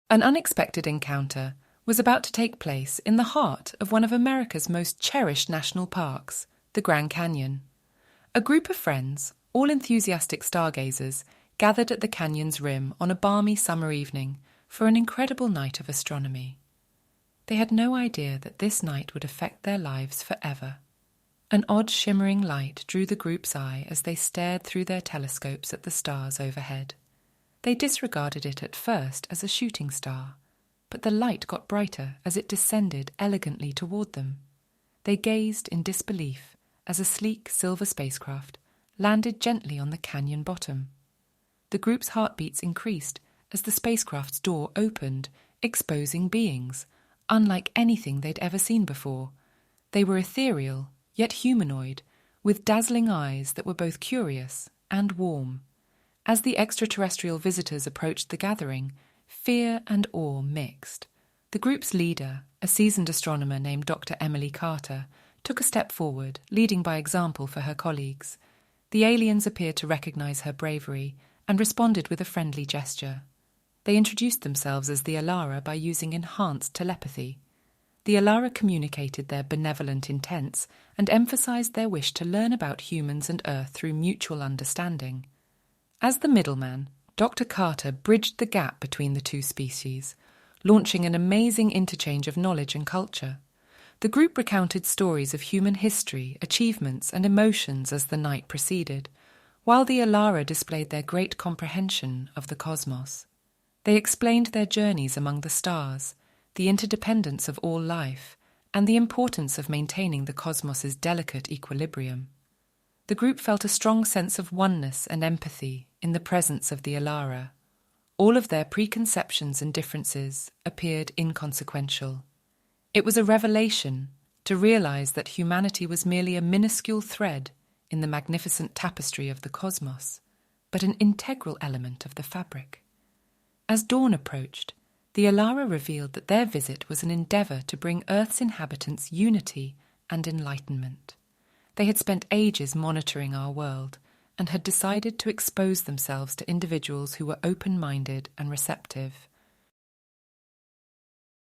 An unexpected encounter was about to take place in the heart of one of America's most cherished national parks, the Grand Canyon. A group of friends, all enthusiastic stargazers, gathered at the canyon's rim on a balmy summer evening for an incredible night of astronomy. They had no idea that this night would affect their lives forever. An odd shimmering light drew the group's eye as they stared through their telescopes at the stars overhead. They disregarded it at first as a shooting star, but the light got brighter as it descended elegantly toward them. They gazed in disbelief as a sleek silver spacecraft landed gently on the canyon bottom. The group's heartbeats increased as the spacecraft's door opened, exposing beings unlike anything they'd ever seen before. They were ethereal, yet humanoid, with dazzling eyes that were both curious and warm. As the extraterrestrial visitors approached the gathering, fear and awe mixed. The group's leader, a seasoned astronomer named Dr. Emily Carter, took a step forward, leading by example for her colleagues. The aliens appeared to recognize her bravery and responded with a friendly gesture. They introduced themselves as the Elara by using enhanced telepathy. The Elara communicated their benevolent intents and emphasized their wish to learn about humans and Earth through mutual understanding. As the middleman, Dr. Carter bridged the gap between the two species, launching an amazing interchange of knowledge and culture. The group recounted stories of human history, achievements, and emotions as the night proceeded, while the Elara displayed their great comprehension of the cosmos. They explained their journeys among the stars, the interdependence of all life, and the importance of maintaining the cosmos's delicate equilibrium. The group felt a strong sense of oneness and empathy in the presence of the Elara. All of their preconceptions and differences appeared inconsequential. It was a revelation to realize that humanity was merely a minuscule thread in the magnificent tapestry of the cosmos, but an integral element of the fabric. As dawn approached, the Elara revealed that their visit was an endeavor to bring Earth's inhabitants unity and enlightenment. They had spent ages monitoring our world and had decided to expose themselves to individuals who were open-minded and receptive.